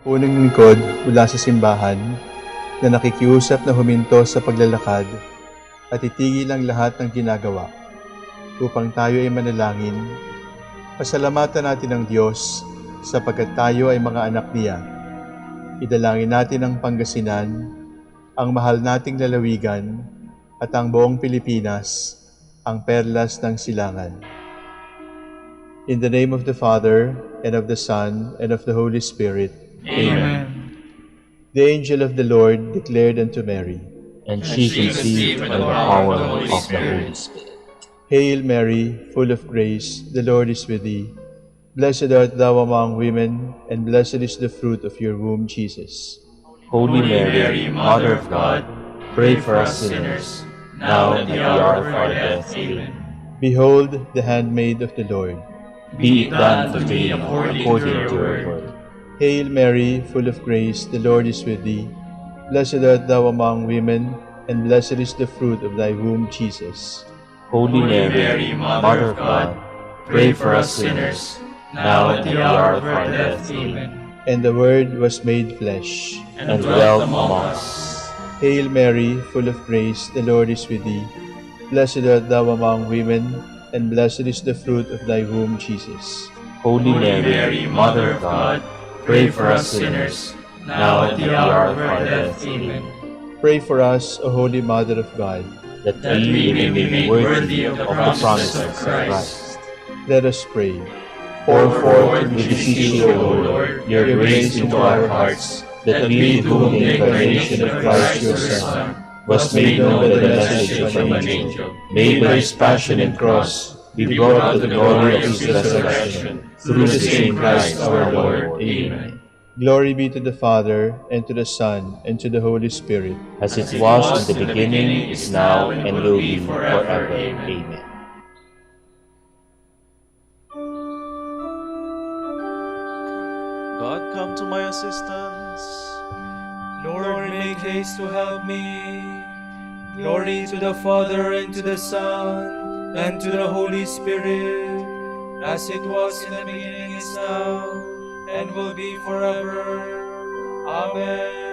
Unang lingkod mula sa simbahan na nakikiusap na huminto sa paglalakad at itigil ang lahat ng ginagawa upang tayo ay manalangin. Pasalamatan natin ang Diyos sapagkat tayo ay mga anak niya. Idalangin natin ang Pangasinan, ang mahal nating lalawigan at ang buong Pilipinas, ang perlas ng silangan. In the name of the Father, and of the Son, and of the Holy Spirit. Amen. The angel of the Lord declared unto Mary, And she conceived by the power of the Holy Spirit. Hail Mary, full of grace, the Lord is with thee. Blessed art thou among women, and blessed is the fruit of your womb, Jesus. Holy Mary, Mother of God, pray for us sinners, now and at the hour of our death. Amen. Behold the handmaid of the Lord. Be it done to me according to your word. Hail Mary, full of grace, the Lord is with thee. Blessed art thou among women, and blessed is the fruit of thy womb, Jesus. Holy Mary, Mother of God, pray for us sinners, now and at the hour of our death. Amen. And the Word was made flesh, and dwelt among us. Hail Mary, full of grace, the Lord is with thee. Blessed art thou among women, and blessed is the fruit of thy womb, Jesus. Holy Mary, Mother of God, pray for us sinners, now and at the hour of our death. Amen. Pray for us, O Holy Mother of God, that we may be made worthy of the promise of Christ. Let us pray. Pour forth, we beseech you, O Lord, your grace into our hearts, that we, to whom the incarnation of Christ your Son was made known by the message of an angel, may by his passion and cross be brought to the glory of his resurrection, through the same Christ our Lord. Amen. Glory be to the Father, and to the Son, and to the Holy Spirit. As it was in the beginning, is now, and will be forever. Amen. God, come to my assistance. Lord, make haste to help me. Glory to the Father, and to the Son, and to the Holy Spirit, as it was in the beginning, is now, and will be forever. Amen.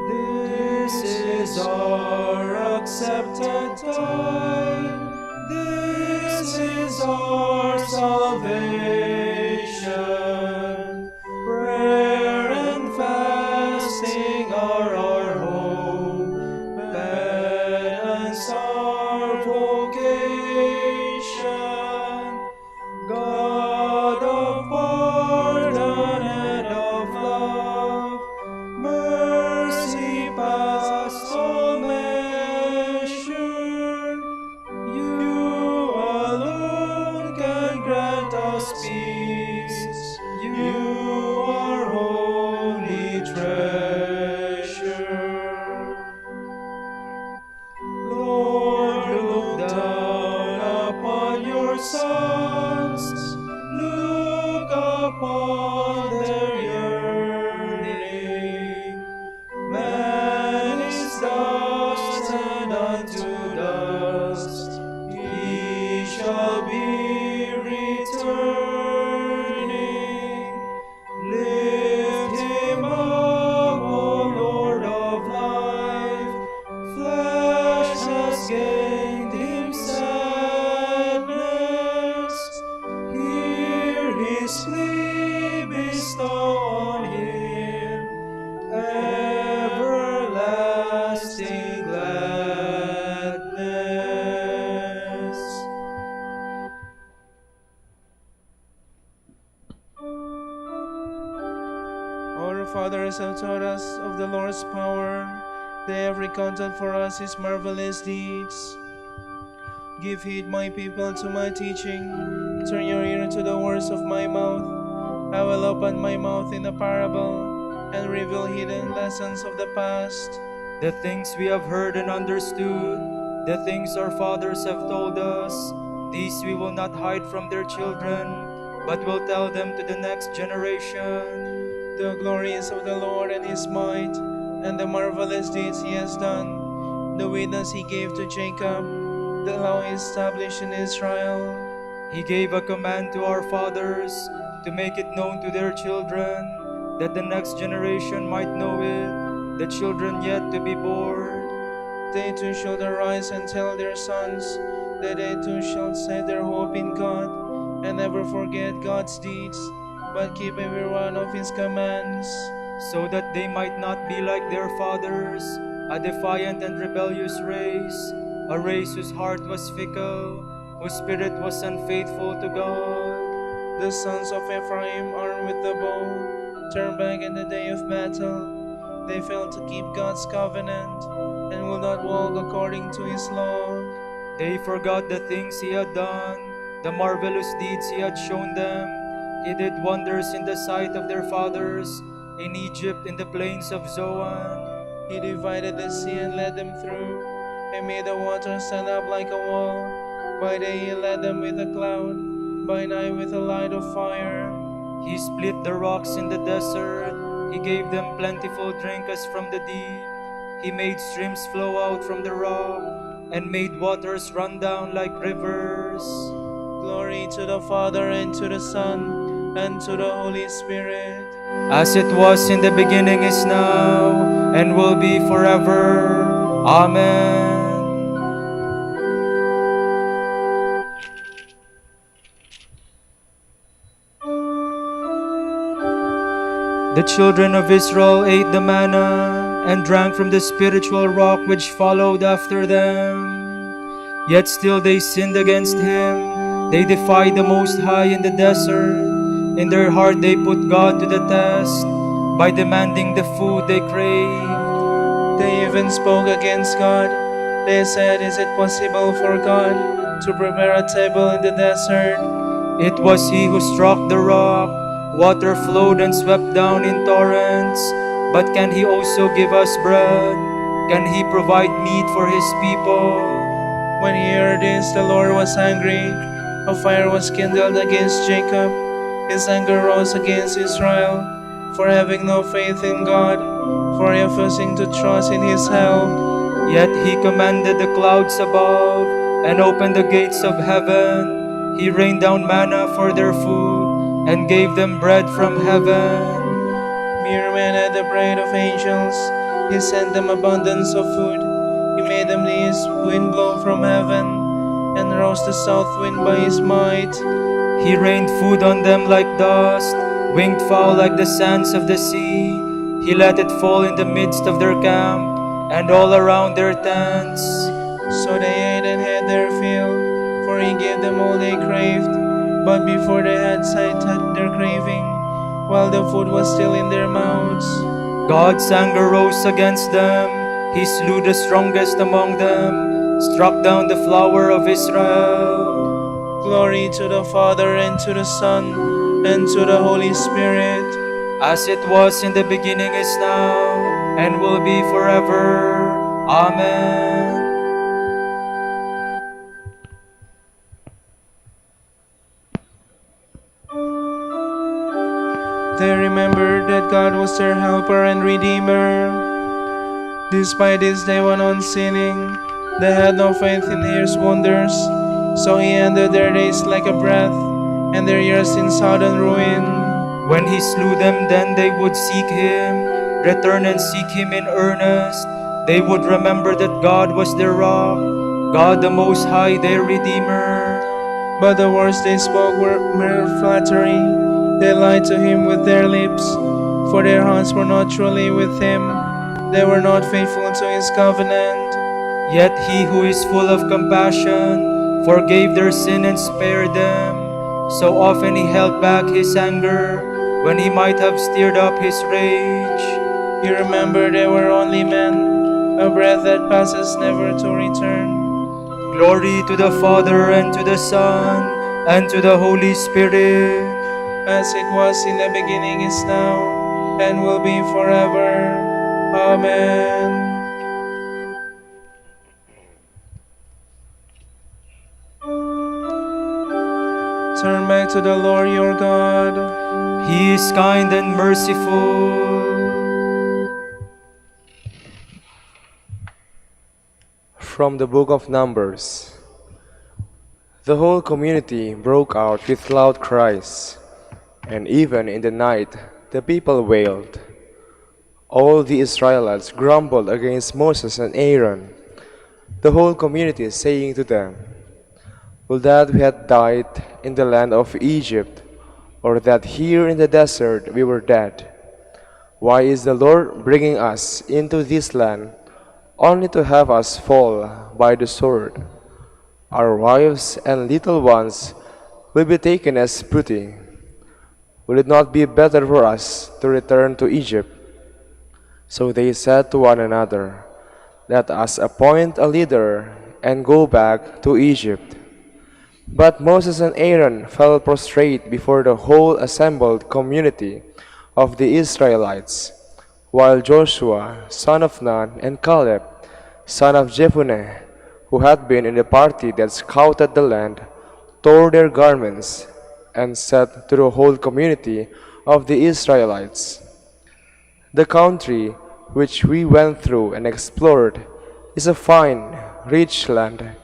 This is our accepted time. This is our salvation. Prayer and fasting are our hope. Penance our vocation. God of pardon and of love, mercy past all measure, you alone can grant us peace. You are holy treasure. Lord, look down upon your sons. Look upon their yearning. Man is dust, and unto dust he shall be returning. Lift him up, O Lord of life. Flesh has gained him sadness. Hear his plea, bestow on him everlasting gladness. Our fathers have taught us of the Lord's power. They have recounted for us his marvelous deeds. Give heed, my people, to my teaching. Turn your ear to the words of my mouth. I will open my mouth in a parable and reveal hidden lessons of the past. The things we have heard and understood, the things our fathers have told us, these we will not hide from their children, but will tell them to the next generation the glories of the Lord and his might, and the marvelous deeds he has done, the witness he gave to Jacob, the law he established in Israel. He gave a command to our fathers to make it known to their children, that the next generation might know it, the children yet to be born. They too shall arise and tell their sons, that they too shall set their hope in God, and never forget God's deeds, but keep every one of his commands. So that they might not be like their fathers, a defiant and rebellious race whose heart was fickle, whose spirit was unfaithful to God. The sons of Ephraim, armed with the bow, turned back in the day of battle. They failed to keep God's covenant, and will not walk according to his law. They forgot the things he had done, the marvelous deeds he had shown them. He did wonders in the sight of their fathers, in Egypt, in the plains of Zoan. He divided the sea and led them through. He made the water stand up like a wall. By day he led them with a cloud, by night with a light of fire. He split the rocks in the desert. He gave them plentiful drink as from the deep. He made streams flow out from the rock, and made waters run down like rivers. Glory to the Father, and to the Son, and to the Holy Spirit. As it was in the beginning, is now, and will be forever. Amen. The children of Israel ate the manna and drank from the spiritual rock which followed after them. Yet still they sinned against him. They defied the Most High in the desert. In their heart they put God to the test by demanding the food they craved. They even spoke against God. They said, "Is it possible for God to prepare a table in the desert?" It was he who struck the rock. Water flowed and swept down in torrents. But can he also give us bread? Can he provide meat for his people? When he heard this, the Lord was angry. A fire was kindled against Jacob. His anger rose against Israel, for having no faith in God, for refusing to trust in his help. Yet he commanded the clouds above and opened the gates of heaven. He rained down manna for their food and gave them bread from heaven. Mere men had the bread of angels. He sent them abundance of food. He made them the east wind blow from heaven, and rose the south wind by his might. He rained food on them like dust, winged fowl like the sands of the sea. He let it fall in the midst of their camp, and all around their tents. So they ate and had their fill, for he gave them all they craved. But before they had sated their craving, while the food was still in their mouths, God's anger rose against them. He slew the strongest among them, struck down the flower of Israel. glory to the Father, and to the Son, and to the Holy Spirit. As it was in the beginning, is now, and will be forever. Amen. They remembered that God was their helper and redeemer. Despite this, they went on sinning. They had no faith in his wonders, so he ended their days like a breath, and their years in sudden ruin. When he slew them, then they would seek him, return and seek him in earnest. They would remember that God was their rock, God the Most High, their Redeemer. But the words they spoke were mere flattery. They lied to him with their lips, for their hearts were not truly with him. They were not faithful to his covenant. Yet he who is full of compassion forgave their sin and spared them. So often he held back his anger when he might have stirred up his rage. He remembered they were only men, a breath that passes never to return. Glory to the Father, and to the Son, and to the Holy Spirit. As it was in the beginning, is now, and will be forever. Amen. Turn back to the Lord your God. He is kind and merciful. From the Book of Numbers. The whole community broke out with loud cries, and even in the night the people wailed. All the Israelites grumbled against Moses and Aaron, the whole community saying to them, "Would that we had died in the land of Egypt, or that here in the desert we were dead. Why is the Lord bringing us into this land only to have us fall by the sword? Our wives and little ones will be taken as booty. Will it not be better for us to return to Egypt?" So they said to one another, "Let us appoint a leader and go back to Egypt." But Moses and Aaron fell prostrate before the whole assembled community of the Israelites, while Joshua, son of Nun, and Caleb, son of Jephunneh, who had been in the party that scouted the land, tore their garments and said to the whole community of the Israelites, "The country which we went through and explored is a fine, rich land.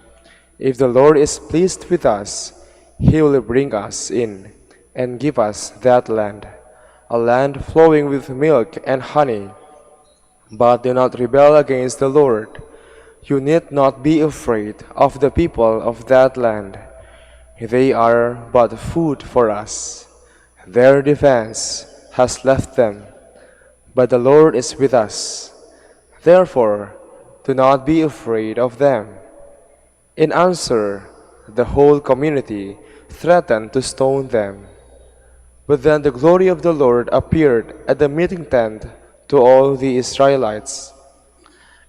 If the Lord is pleased with us, He will bring us in and give us that land, a land flowing with milk and honey. But do not rebel against the Lord. You need not be afraid of the people of that land. They are but food for us. Their defense has left them, but the Lord is with us. Therefore, do not be afraid of them." In answer, the whole community threatened to stone them. But then the glory of the Lord appeared at the meeting tent to all the Israelites.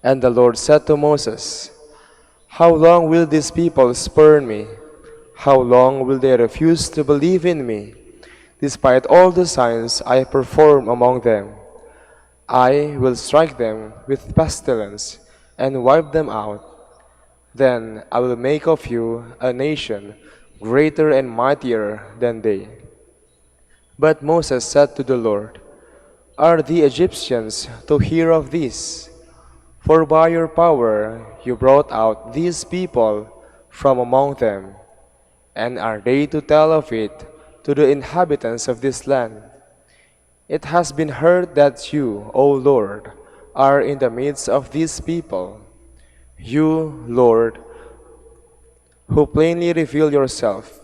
And the Lord said to Moses, "How long will these people spurn me? How long will they refuse to believe in me, despite all the signs I perform among them? I will strike them with pestilence and wipe them out. Then I will make of you a nation greater and mightier than they." But Moses said to the Lord, "Are the Egyptians to hear of this? For by your power you brought out these people from among them, and are they to tell of it to the inhabitants of this land? It has been heard that you, O Lord, are in the midst of these people. You, Lord, who plainly reveal yourself.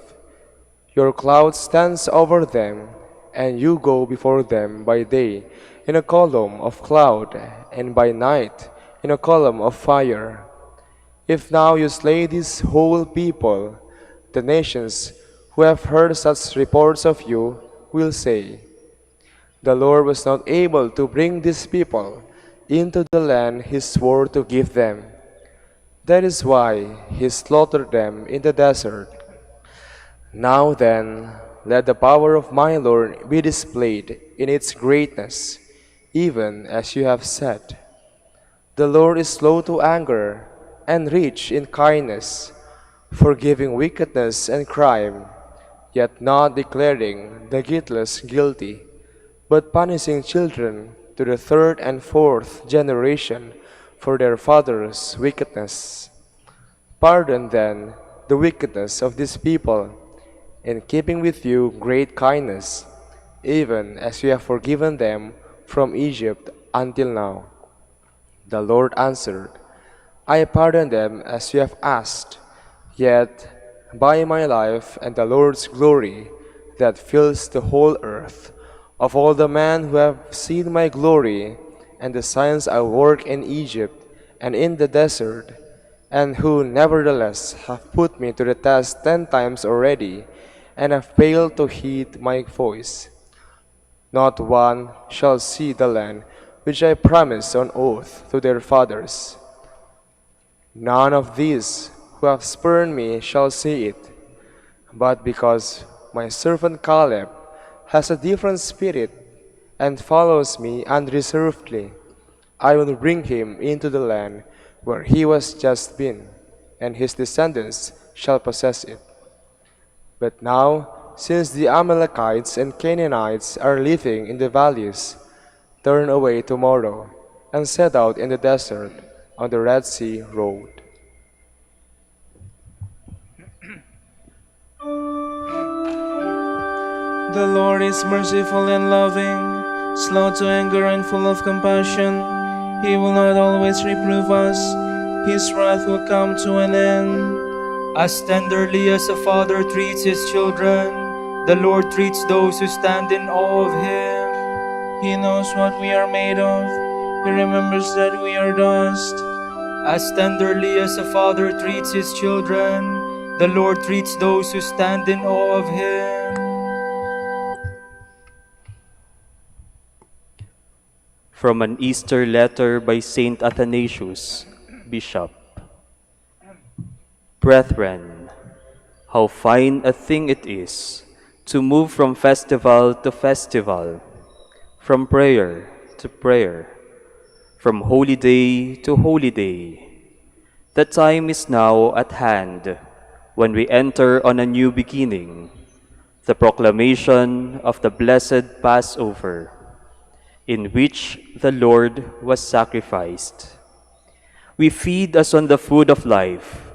Your cloud stands over them, and you go before them by day in a column of cloud, and by night in a column of fire. If now you slay this whole people, the nations who have heard such reports of you will say, 'The Lord was not able to bring these people into the land He swore to give them. That is why He slaughtered them in the desert.' Now then, let the power of my Lord be displayed in its greatness, even as you have said. The Lord is slow to anger and rich in kindness, forgiving wickedness and crime, yet not declaring the guiltless guilty, but punishing children to the third and fourth generation for their fathers' wickedness. Pardon then the wickedness of this people, in keeping with you great kindness, even as you have forgiven them from Egypt until now." The Lord answered, "I pardon them as you have asked, yet by my life and the Lord's glory that fills the whole earth, of all the men who have seen my glory and the signs I work in Egypt and in the desert, and who nevertheless have put me to the test 10 times already, and have failed to heed my voice, not one shall see the land which I promised on oath to their fathers. None of these who have spurned me shall see it, but because my servant Caleb has a different spirit and follows me unreservedly, I will bring him into the land where he was just been, and his descendants shall possess it. But now, since the Amalekites and Canaanites are living in the valleys, turn away tomorrow and set out in the desert on the Red Sea road. The Lord is merciful and loving, slow to anger and full of compassion. He will not always reprove us. His wrath will come to an end. As tenderly as a father treats his children, the Lord treats those who stand in awe of him. He knows what we are made of. He remembers that we are dust. As tenderly as a father treats his children, the Lord treats those who stand in awe of him. From an Easter letter by Saint Athanasius, Bishop. Brethren, how fine a thing it is to move from festival to festival, from prayer to prayer, from holy day to holy day. The time is now at hand when we enter on a new beginning, the proclamation of the blessed Passover, in which the Lord was sacrificed. We feed as on the food of life.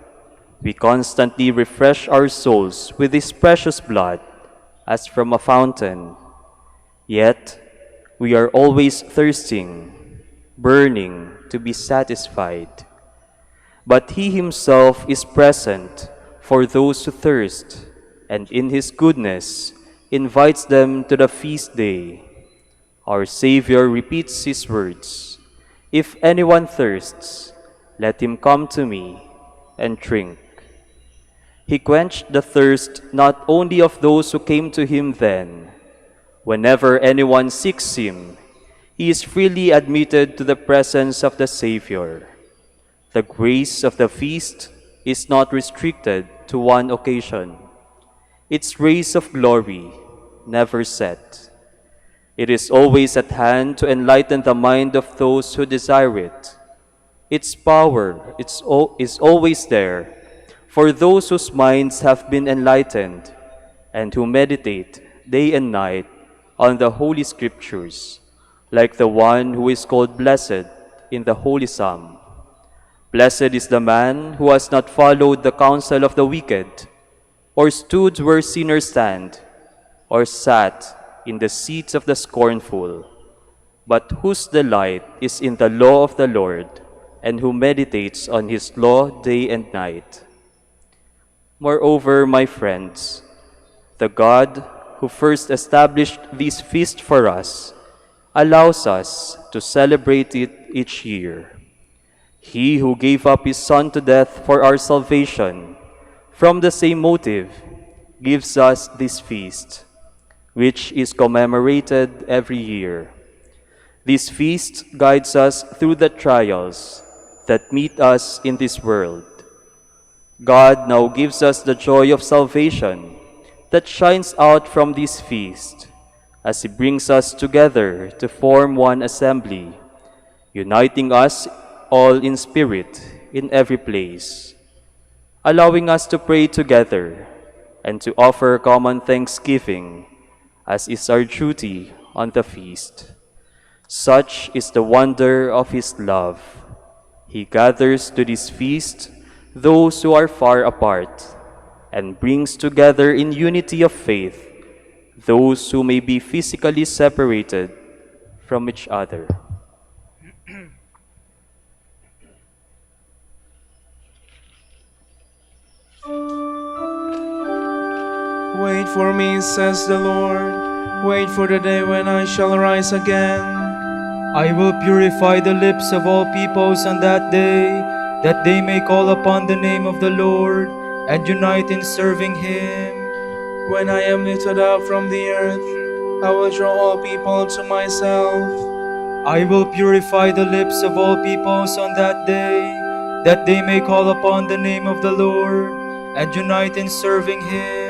We constantly refresh our souls with His precious blood as from a fountain. Yet, we are always thirsting, burning to be satisfied. But He Himself is present for those who thirst, and in His goodness invites them to the feast day. Our Savior repeats His words, "If anyone thirsts, let him come to me and drink." He quenched the thirst not only of those who came to Him then. Whenever anyone seeks Him, he is freely admitted to the presence of the Savior. The grace of the feast is not restricted to one occasion. Its rays of glory never set. It is always at hand to enlighten the mind of those who desire it. Its power is always there for those whose minds have been enlightened and who meditate day and night on the Holy Scriptures, like the one who is called blessed in the Holy Psalm. Blessed is the man who has not followed the counsel of the wicked, or stood where sinners stand, or sat in the seats of the scornful, but whose delight is in the law of the Lord, and who meditates on His law day and night. Moreover, my friends, the God who first established this feast for us allows us to celebrate it each year. He who gave up His Son to death for our salvation, from the same motive, gives us this feast, which is commemorated every year. This feast guides us through the trials that meet us in this world. God now gives us the joy of salvation that shines out from this feast as He brings us together to form one assembly, uniting us all in spirit in every place, allowing us to pray together and to offer common thanksgiving, as is our duty on the feast. Such is the wonder of His love. He gathers to this feast those who are far apart, and brings together in unity of faith those who may be physically separated from each other. Wait for me, says the Lord. Wait for the day when I shall rise again. I will purify the lips of all peoples on that day, that they may call upon the name of the Lord and unite in serving Him. When I am lifted up from the earth, I will draw all people to myself. I will purify the lips of all peoples on that day, that they may call upon the name of the Lord and unite in serving Him.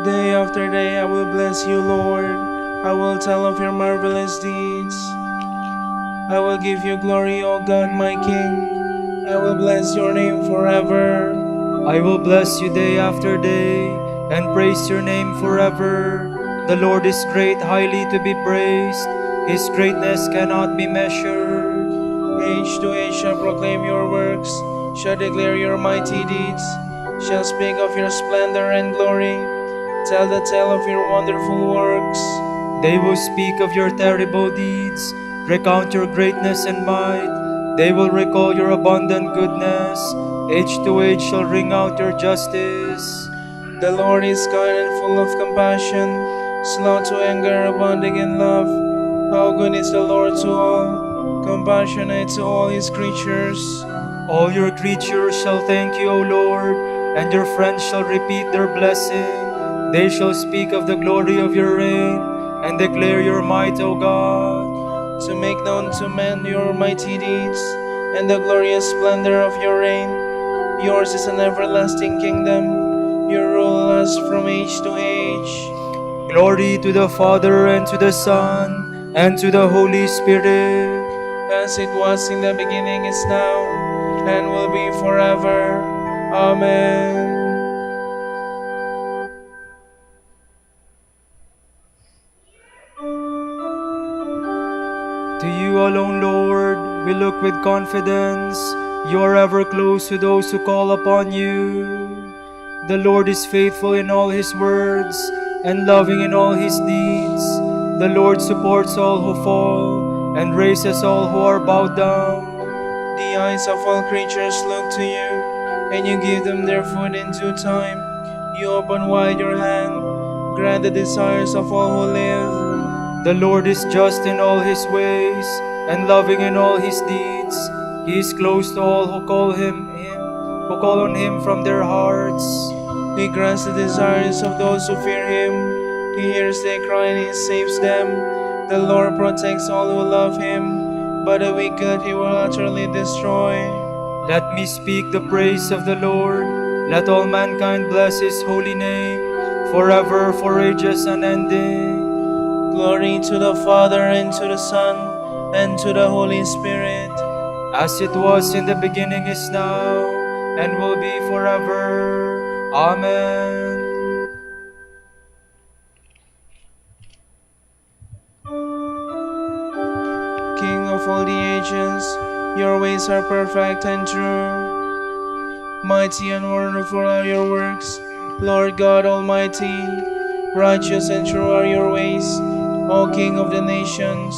Day after day I will bless you, Lord. I will tell of your marvelous deeds. I will give you glory, O God, my King. I will bless your name forever. I will bless you day after day and praise your name forever. The Lord is great, highly to be praised. His greatness cannot be measured. Age to age shall proclaim your works, shall declare your mighty deeds, shall speak of your splendor and glory, tell the tale of your wonderful works. They will speak of your terrible deeds, recount your greatness and might. They will recall your abundant goodness. Age to age shall ring out your justice. The Lord is kind and full of compassion, slow to anger, abounding in love. How good is the Lord to all, compassionate to all his creatures. All your creatures shall thank you, O Lord, and your friends shall repeat their blessing. They shall speak of the glory of your reign and declare your might, O God. To make known to men your mighty deeds and the glorious splendor of your reign. Yours is an everlasting kingdom. Your rule lasts from age to age. Glory to the Father, and to the Son, and to the Holy Spirit. As it was in the beginning, is now, and will be forever. Amen. To you alone, Lord, we look with confidence. You are ever close to those who call upon you. The Lord is faithful in all his words and loving in all his deeds. The Lord supports all who fall and raises all who are bowed down. The eyes of all creatures look to you, and you give them their food in due time. You open wide your hand, grant the desires of all who live. The Lord is just in all his ways and loving in all his deeds. He is close to all who call who call on him from their hearts. He grants the desires of those who fear him. He hears their cry and he saves them. The Lord protects all who love him, but the wicked he will utterly destroy. Let me speak the praise of the Lord. Let all mankind bless his holy name, forever, for ages unending. Glory to the Father, and to the Son, and to the Holy Spirit. As it was in the beginning, is now, and will be forever. Amen. King of all the ages, your ways are perfect and true. Mighty and wonderful are your works, Lord God Almighty. Righteous and true are your ways, O King of the nations.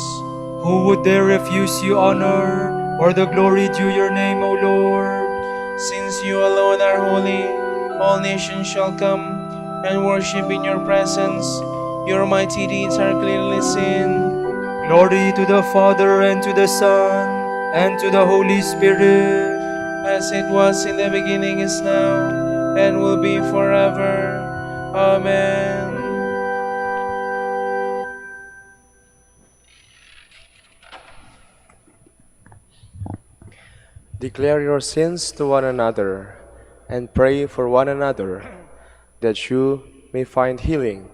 Who would dare refuse you honor, or the glory due your name, O Lord? Since you alone are holy, all nations shall come and worship in your presence. Your mighty deeds are clearly seen. Glory to the Father, and to the Son, and to the Holy Spirit. As it was in the beginning, is now, and will be forever. Amen. Declare your sins to one another and pray for one another that you may find healing.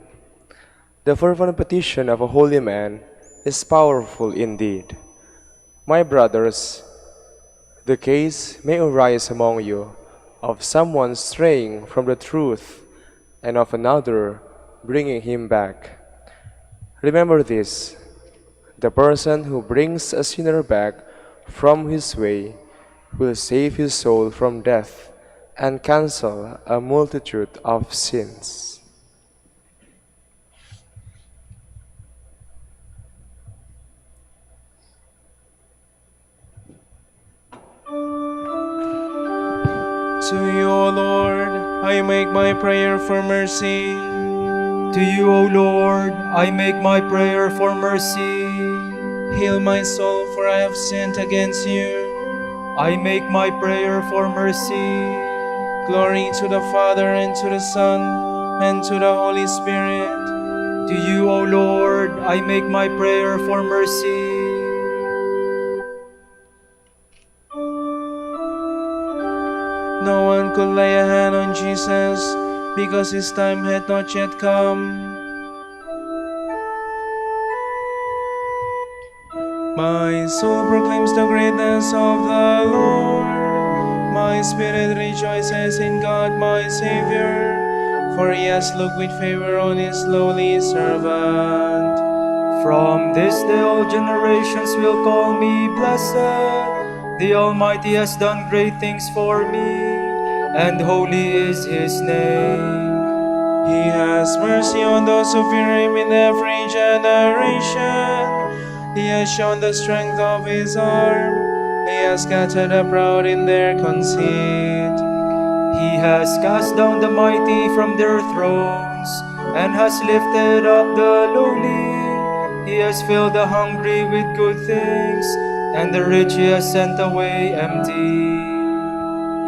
The fervent petition of a holy man is powerful indeed. My brothers, the case may arise among you of someone straying from the truth and of another bringing him back. Remember this: the person who brings a sinner back from his way will save his soul from death and cancel a multitude of sins. To you, O Lord, I make my prayer for mercy. To you, O Lord, I make my prayer for mercy. Heal my soul, for I have sinned against you. I make my prayer for mercy. Glory to the Father, and to the Son, and to the Holy Spirit. To you, O Lord, I make my prayer for mercy. No one could lay a hand on Jesus because his time had not yet come. My soul proclaims the greatness of the Lord. My spirit rejoices in God my Savior, for he has looked with favor on his lowly servant. From this day all generations will call me blessed. The Almighty has done great things for me, and holy is his name. He has mercy on those who fear him in every generation. He has shown the strength of his arm. He has scattered the proud in their conceit. He has cast down the mighty from their thrones, and has lifted up the lowly. He has filled the hungry with good things, and the rich he has sent away empty.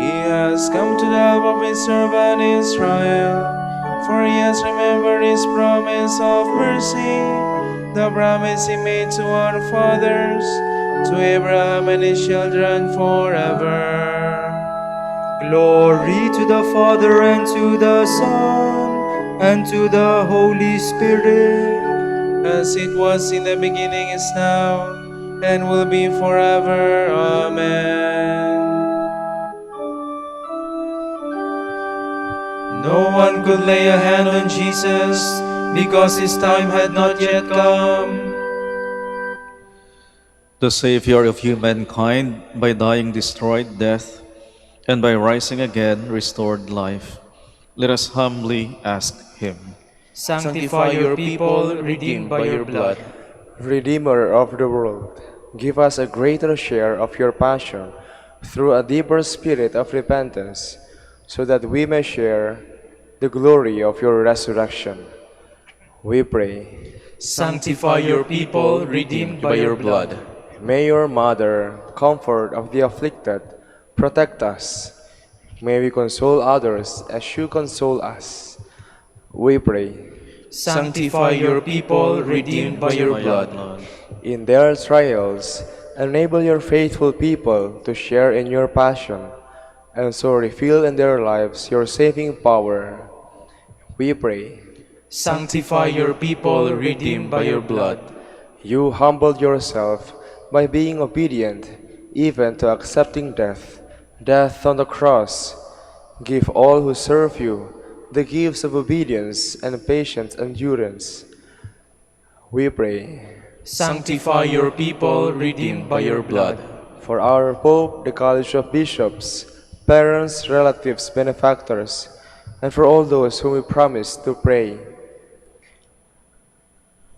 He has come to the help of his servant Israel, for he has remembered his promise of mercy, the promise he made to our fathers, to Abraham and his children forever. Glory to the Father, and to the Son, and to the Holy Spirit, as it was in the beginning, is now, and will be forever. Amen. No one could lay a hand on Jesus, because his time had not yet come. The Savior of humankind, by dying destroyed death, and by rising again restored life. Let us humbly ask him. sanctify your people, redeemed by your blood. Redeemer of the world, give us a greater share of your passion through a deeper spirit of repentance, so that we may share the glory of your resurrection. We pray. Sanctify your people, redeemed by your blood. May your Mother, comfort of the afflicted, protect us. May we console others as you console us. We pray. Sanctify your people, redeemed by your blood. In their trials, enable your faithful people to share in your passion, and so reveal in their lives your saving power. We pray. Sanctify your people, redeemed by your blood. You humbled yourself by being obedient, even to accepting death, death on the cross. Give all who serve you the gifts of obedience and patient endurance. We pray. Sanctify your people, redeemed by your blood. For our Pope, the College of Bishops, parents, relatives, benefactors, and for all those whom we promise to pray.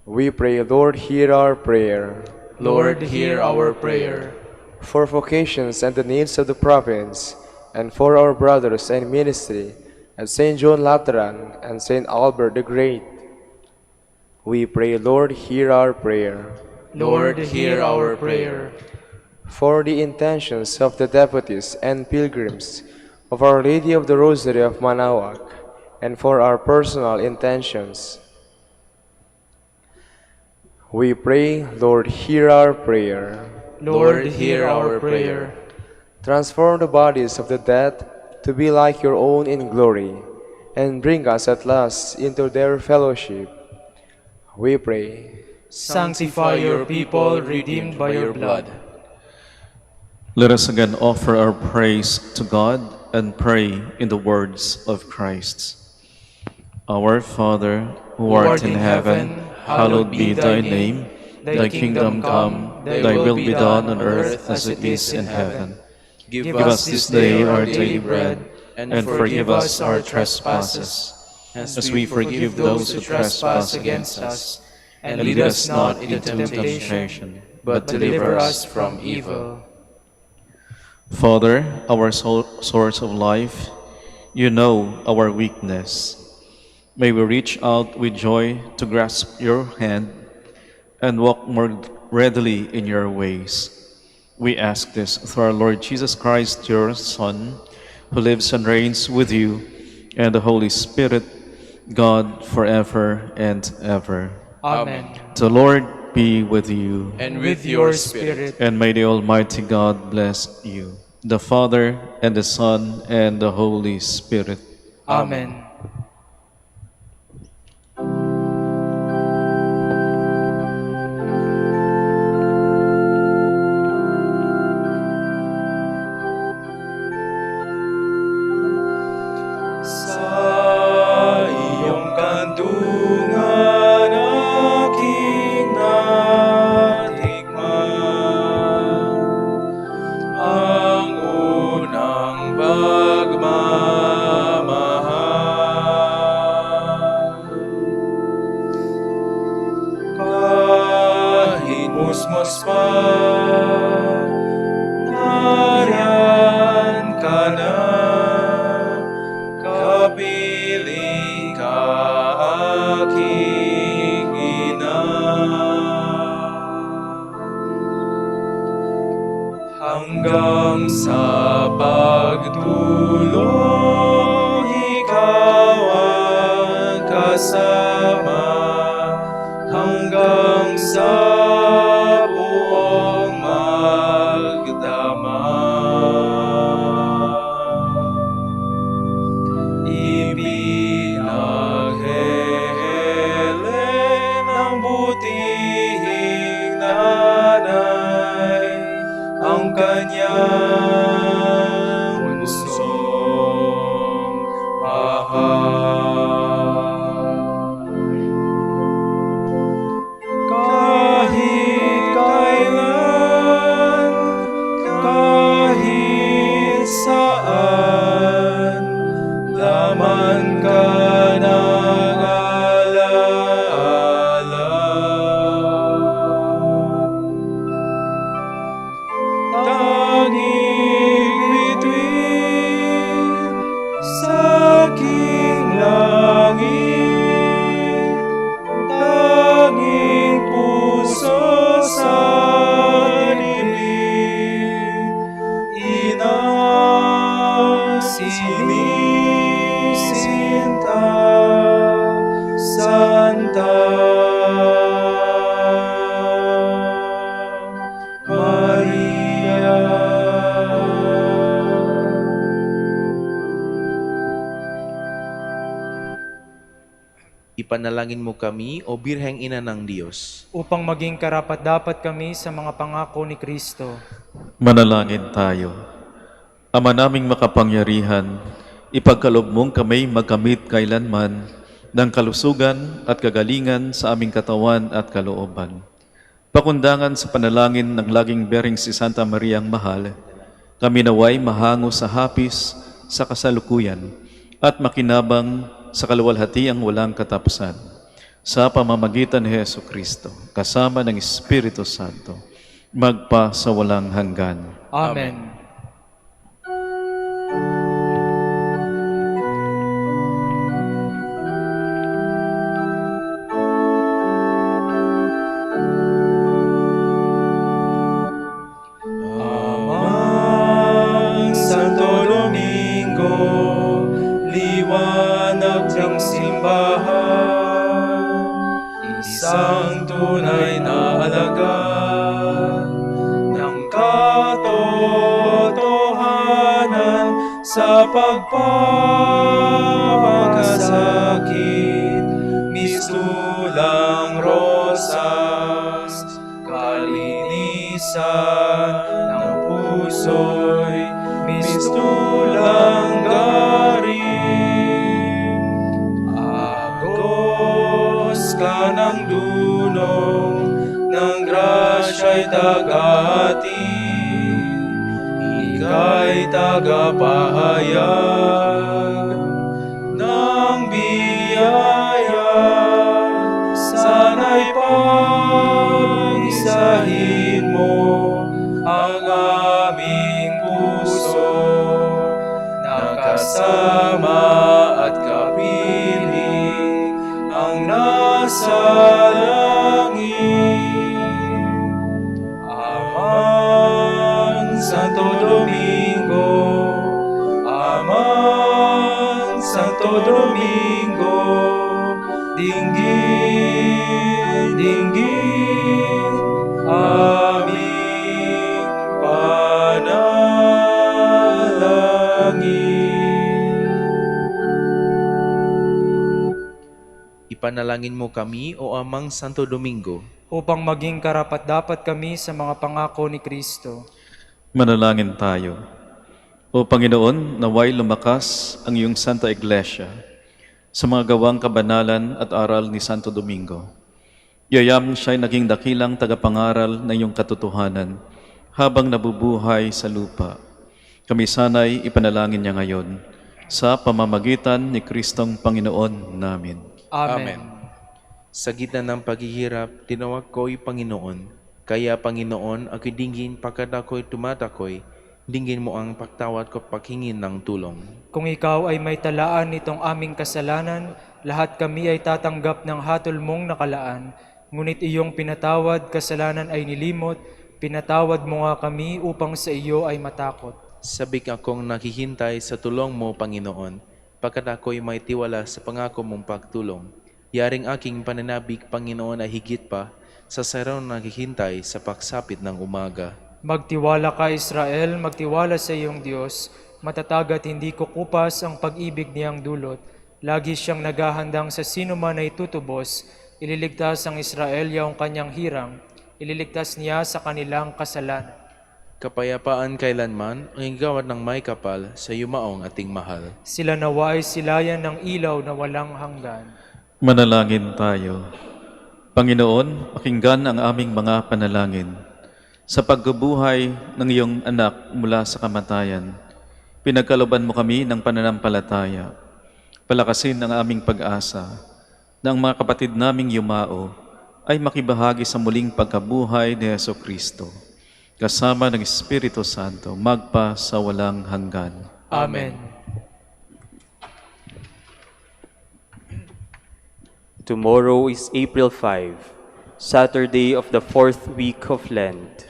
We pray, Lord, hear our prayer. Lord, hear our prayer. For vocations and the needs of the province, and for our brothers and ministry at St. John Lateran and St. Albert the Great, we pray, Lord, hear our prayer. Lord, hear our prayer. For the intentions of the devotees and pilgrims of Our Lady of the Rosary of Manaoag, and for our personal intentions, we pray, Lord, hear our prayer. Lord, hear our prayer. Transform the bodies of the dead to be like your own in glory, and bring us at last into their fellowship. We pray. Sanctify your people, redeemed by your blood. Let us again offer our praise to God and pray in the words of Christ. Our Father, who art in heaven, hallowed be thy name. Thy kingdom come, thy will be done on earth as it is in heaven. Give us this day our daily bread, and forgive us our trespasses, as we forgive those who trespass against us. And lead us not into temptation, but deliver us from evil. Father, our source of life, you know our weakness. May we reach out with joy to grasp your hand and walk more readily in your ways. We ask this through our Lord Jesus Christ, your Son, who lives and reigns with you and the Holy Spirit, God, forever and ever. Amen. The Lord be with you. And with your spirit. And may the Almighty God bless you, the Father, and the Son, and the Holy Spirit. Amen. kosmos pa. Nariyan ka na, kapiling ka aking ina. Hanggang sa pagtulong, ikaw ang kasama. Hanggang sa buong magdama. Ipinaghele ng butihing nanay ang kanyang bunsong mahal. Kahit kailan, kahit saan, laman ka ng alaala. Tanging bituin sa aking langit, tanging puso sa dibdib, ina Sinisinta Santa Maria. Ipanalangin mo kami, O Birheng Ina ng Diyos. Upang maging karapat-dapat kami sa mga pangako ni Kristo. Manalangin tayo. Ama naming makapangyarihan, ipagkaloob mong kami magkamit kailanman ng kalusugan at kagalingan sa aming katawan at kalooban. Pakundangan sa panalangin ng laging bering si Santa Maria ang Mahal, kami naway mahango sa hapis sa kasalukuyan at makinabang sa kaluwalhatiang walang katapusan. Sa pamamagitan ni Hesu Kristo, kasama ng Espiritu Santo, magpa sa walang hanggan. Amen. Amang Santo Domingo, liwanag ng simbahan, isang tunay na alagad ng katotohanan sa pagpapakasakit, mistulang rosas, kalinisan ng puso'y mistulang garing. Agos ka ng dunong ng grasya'y dagati, ika'y tagapahayag ng biyaya. Sana'y pag-isahin mo ang aming puso, nakasama at kapiling ang nasa langit. Amang Santo Domingo, Amang Santo Domingo, dinggin, dinggin aming panalangin. Ipanalangin mo kami, O Amang Santo Domingo, Upang maging karapat-dapat kami sa mga pangako ni Kristo. Manalangin tayo. O Panginoon, naway lumakas ang iyong Santa Iglesia sa mga gawang kabanalan at aral ni Santo Domingo. Yayamang siya'y naging dakilang tagapangaral ng iyong katotohanan habang nabubuhay sa lupa. Kami sana'y ipanalangin niya ngayon sa pamamagitan ni Kristong Panginoon namin. Amen. Sa gitna ng paghihirap, tinawag ko'y Panginoon. Kaya Panginoon, ako'y dinggin pagkat ako'y tumatakoy, dinggin mo ang pagtawad ko paghingin ng tulong. Kung ikaw ay may talaan nitong aming kasalanan, lahat kami ay tatanggap ng hatol mong nakalaan. Ngunit iyong pinatawad, kasalanan ay nilimot, pinatawad mo nga kami upang sa iyo ay matakot. Sabik akong nakihintay sa tulong mo, Panginoon, pagkat ako'y may tiwala sa pangako mong pagtulong. Yaring aking pananabik, Panginoon, ay higit pa sa saraw nakihintay sa pagsapit ng umaga. Magtiwala ka, Israel, magtiwala sa iyong Diyos. Matatag at hindi kukupas ang pag-ibig niyang dulot. Lagi siyang naghahandang sa sino man ay tutubos. Ililigtas ang Israel yaong kanyang hirang. Ililigtas niya sa kanilang kasalanan. Kapayapaan kailanman ang igawad ng may kapal sa yumaong ating mahal. Sila nawa ay silayan ng ilaw na walang hanggan. Manalangin tayo. Panginoon, pakinggan ang aming mga panalangin. Sa pagbubuhay ng iyong anak mula sa kamatayan, pinagkalooban mo kami ng pananampalataya. Palakasin ang aming pag-asa na ang mga kapatid naming yumao ay makibahagi sa muling pagkabuhay ni Jesucristo, kasama ng Espiritu Santo, magpa sa walang hanggan. Amen. Tomorrow is April 5, Saturday of the 4th week of Lent.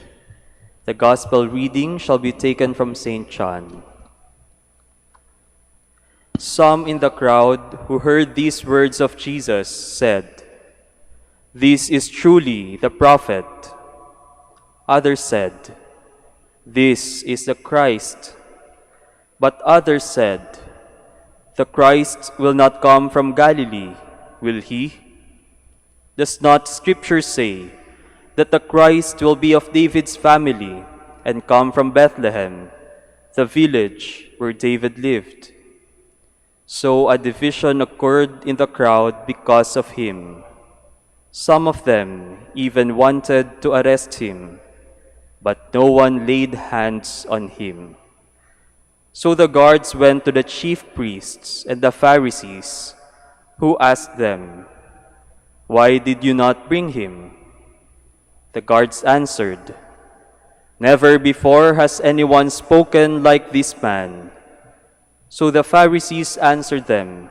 The Gospel reading shall be taken from St. John. Some in the crowd who heard these words of Jesus said, "This is truly the prophet." Others said, "This is the Christ." But others said, "The Christ will not come from Galilee, will he? Does not Scripture say that the Christ will be of David's family and come from Bethlehem, the village where David lived?" So a division occurred in the crowd because of him. Some of them even wanted to arrest him, but no one laid hands on him. So the guards went to the chief priests and the Pharisees, who asked them, "Why did you not bring him?" The guards answered, "Never before has anyone spoken like this man." So the Pharisees answered them,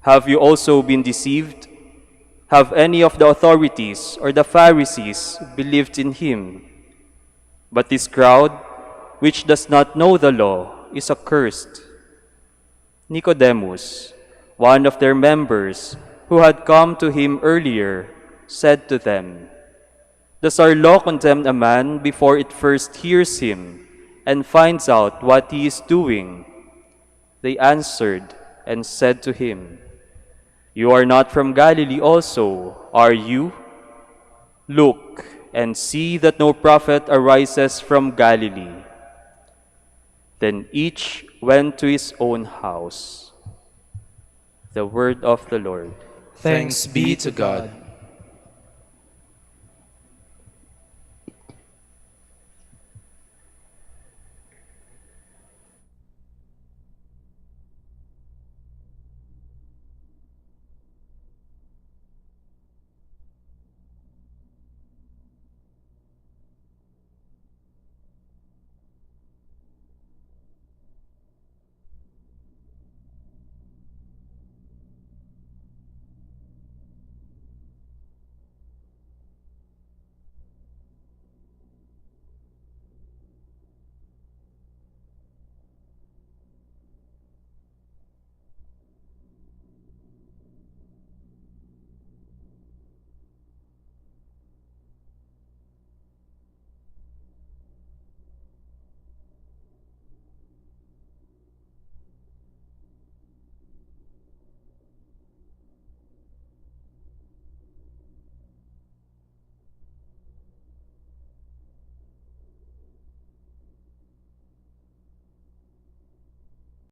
"Have you also been deceived? Have any of the authorities or the Pharisees believed in him? But this crowd, which does not know the law, is accursed." Nicodemus, one of their members who had come to him earlier, said to them, "Does our law condemn a man before it first hears him and finds out what he is doing?" They answered and said to him, "You are not from Galilee also, are you? Look and see that no prophet arises from Galilee." Then each went to his own house. The word of the Lord. Thanks be to God.